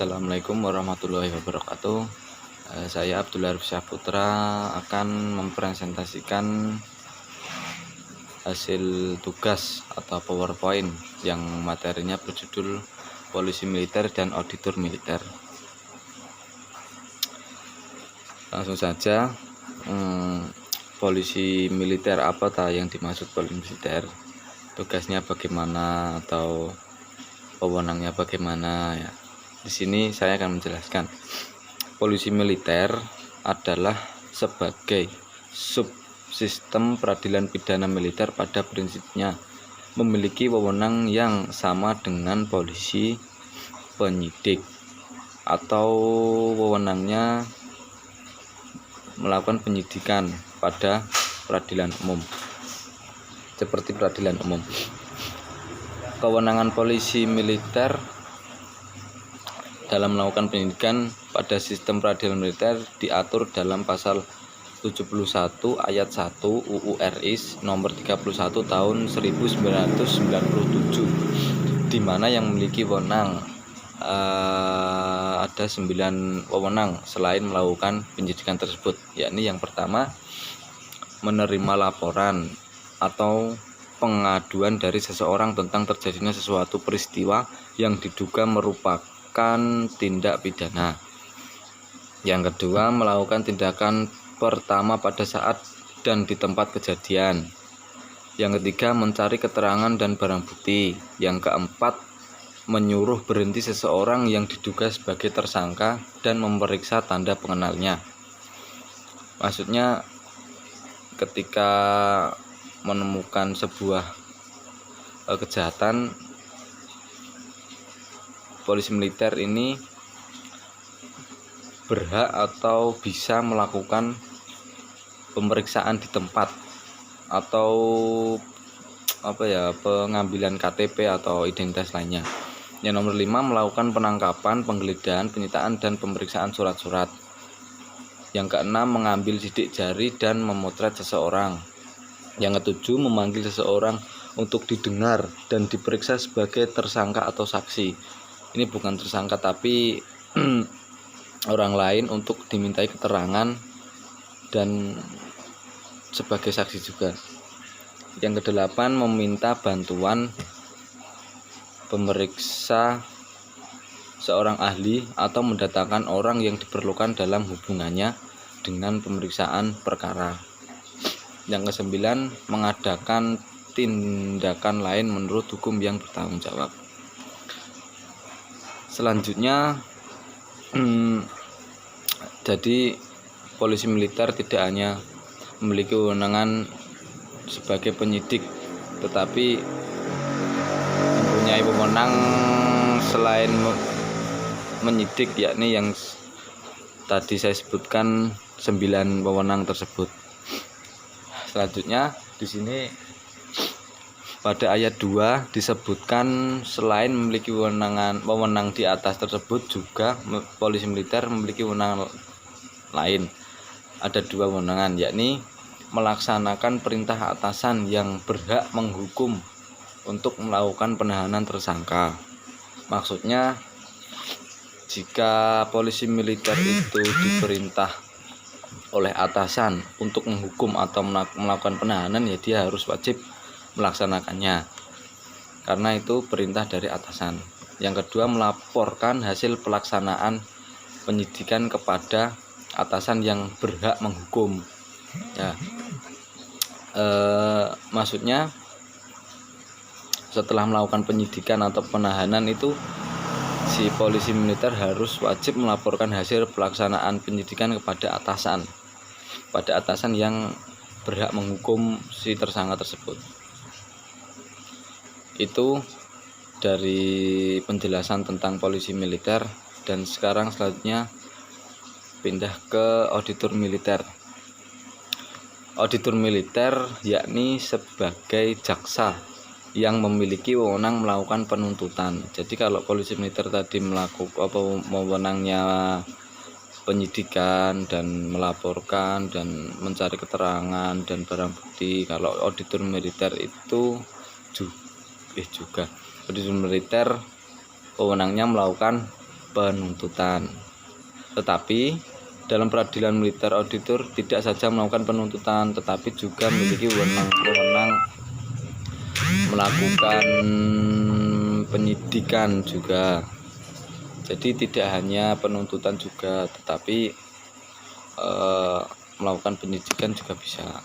Assalamualaikum warahmatullahi wabarakatuh. Saya Abdul Arif Syahputra akan mempresentasikan hasil tugas atau PowerPoint yang materinya berjudul Polisi Militer dan Auditor Militer. Langsung saja, polisi militer apa yang dimaksud polisi militer? Tugasnya bagaimana atau wewenangnya bagaimana ya. Di sini saya akan menjelaskan. Polisi militer adalah sebagai subsistem peradilan pidana militer pada prinsipnya memiliki wewenang yang sama dengan polisi penyidik, atau wewenangnya melakukan penyidikan pada peradilan umum seperti peradilan umum. Kewenangan polisi militer dalam melakukan penyidikan pada sistem peradilan militer diatur dalam pasal 71 ayat 1 UU RI nomor 31 tahun 1997, di mana yang memiliki wewenang ada 9 wewenang selain melakukan penyidikan tersebut, yakni yang pertama, menerima laporan atau pengaduan dari seseorang tentang terjadinya sesuatu peristiwa yang diduga merupakan tindak pidana. Yang kedua, melakukan tindakan pertama pada saat dan di tempat kejadian. Yang ketiga, mencari keterangan dan barang bukti. Yang keempat, menyuruh berhenti seseorang yang diduga sebagai tersangka dan memeriksa tanda pengenalnya. Maksudnya, ketika menemukan sebuah kejahatan, polisi militer ini berhak atau bisa melakukan pemeriksaan di tempat atau pengambilan KTP atau identitas lainnya. Yang nomor 5, melakukan penangkapan, penggeledahan, penyitaan dan pemeriksaan surat-surat. Yang keenam, mengambil sidik jari dan memotret seseorang. Yang ketujuh, memanggil seseorang untuk didengar dan diperiksa sebagai tersangka atau saksi. Ini bukan tersangka tapi orang lain untuk dimintai keterangan dan sebagai saksi juga. Yang kedelapan, meminta bantuan pemeriksa seorang ahli atau mendatangkan orang yang diperlukan dalam hubungannya dengan pemeriksaan perkara. Yang kesembilan, mengadakan tindakan lain menurut hukum yang bertanggung jawab. Selanjutnya, jadi polisi militer tidak hanya memiliki wewenang sebagai penyidik, tetapi mempunyai wewenang selain menyidik, yakni yang tadi saya sebutkan 9 wewenang tersebut. Selanjutnya di sini pada ayat 2 disebutkan selain memiliki wewenang di atas tersebut, juga polisi militer memiliki wewenang lain. Ada 2 wewenangan, yakni melaksanakan perintah atasan yang berhak menghukum untuk melakukan penahanan tersangka. Maksudnya, jika polisi militer itu diperintah oleh atasan untuk menghukum atau melakukan penahanan, ya dia harus wajib melaksanakannya, karena itu perintah dari atasan. Yang kedua, melaporkan hasil pelaksanaan penyidikan kepada atasan yang berhak menghukum. Ya, maksudnya setelah melakukan penyidikan atau penahanan itu, si polisi militer harus wajib melaporkan hasil pelaksanaan penyidikan kepada atasan yang berhak menghukum si tersangka tersebut. Itu dari penjelasan tentang polisi militer. Dan sekarang selanjutnya pindah ke auditor militer. Auditor militer yakni sebagai jaksa yang memiliki wewenang melakukan penuntutan. Jadi kalau polisi militer tadi melakukan wewenangnya penyidikan dan melaporkan dan mencari keterangan dan barang bukti, kalau auditor militer itu juga auditor militer wewenangnya melakukan penuntutan. Tetapi dalam peradilan militer, auditor tidak saja melakukan penuntutan tetapi juga memiliki wewenang melakukan penyidikan juga. Jadi tidak hanya penuntutan juga, tetapi melakukan penyidikan juga bisa.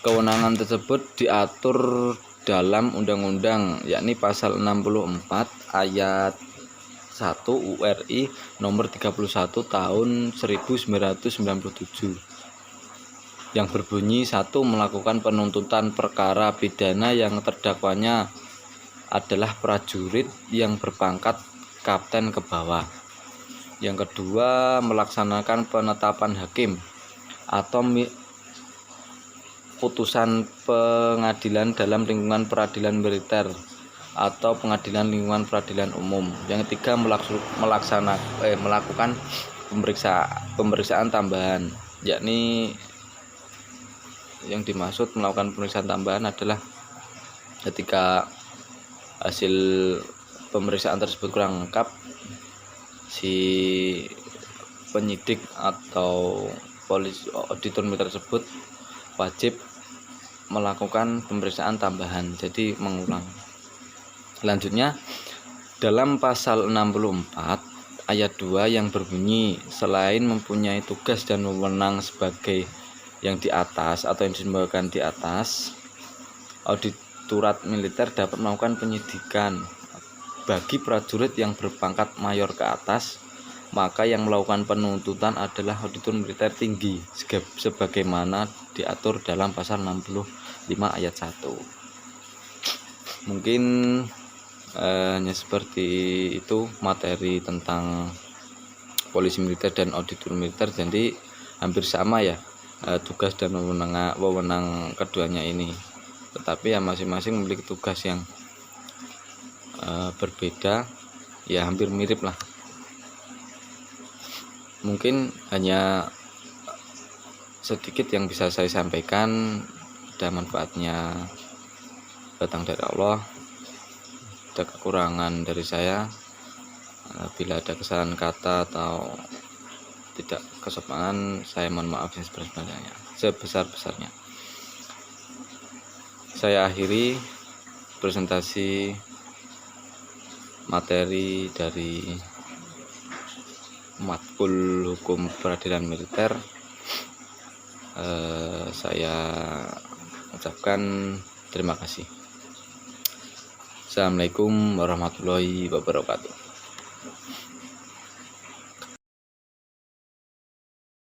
Kewenangan tersebut diatur dalam undang-undang, yakni pasal 64 ayat 1 URI nomor 31 tahun 1997 yang berbunyi: 1. Melakukan penuntutan perkara pidana yang terdakwanya adalah prajurit yang berpangkat kapten ke bawah. Yang kedua, melaksanakan penetapan hakim atau putusan pengadilan dalam lingkungan peradilan militer atau pengadilan lingkungan peradilan umum. Yang ketiga, melakukan pemeriksaan tambahan, yakni yang dimaksud melakukan pemeriksaan tambahan adalah ketika hasil pemeriksaan tersebut kurang lengkap, si penyidik atau polisi auditor militer tersebut wajib melakukan pemeriksaan tambahan, jadi mengulang. Selanjutnya, dalam pasal 64 ayat 2 yang berbunyi, selain mempunyai tugas dan wewenang sebagai yang di atas atau yang disebutkan di atas, auditorat militer dapat melakukan penyidikan bagi prajurit yang berpangkat mayor ke atas, maka yang melakukan penuntutan adalah auditor militer tinggi sebagaimana diatur dalam pasal 65 ayat 1. Mungkin hanya seperti itu materi tentang polisi militer dan auditor militer, jadi hampir sama ya tugas dan wewenang keduanya ini, tetapi ya masing-masing memiliki tugas yang berbeda, ya hampir mirip lah. Mungkin hanya sedikit yang bisa saya sampaikan, ada manfaatnya datang dari Allah, ada kekurangan dari saya. Bila ada kesalahan kata atau tidak kesopanan, saya mohon maaf yang sebesar-besarnya. Saya akhiri presentasi materi dari matkul hukum peradilan militer. Saya ucapkan terima kasih. Assalamualaikum warahmatullahi wabarakatuh.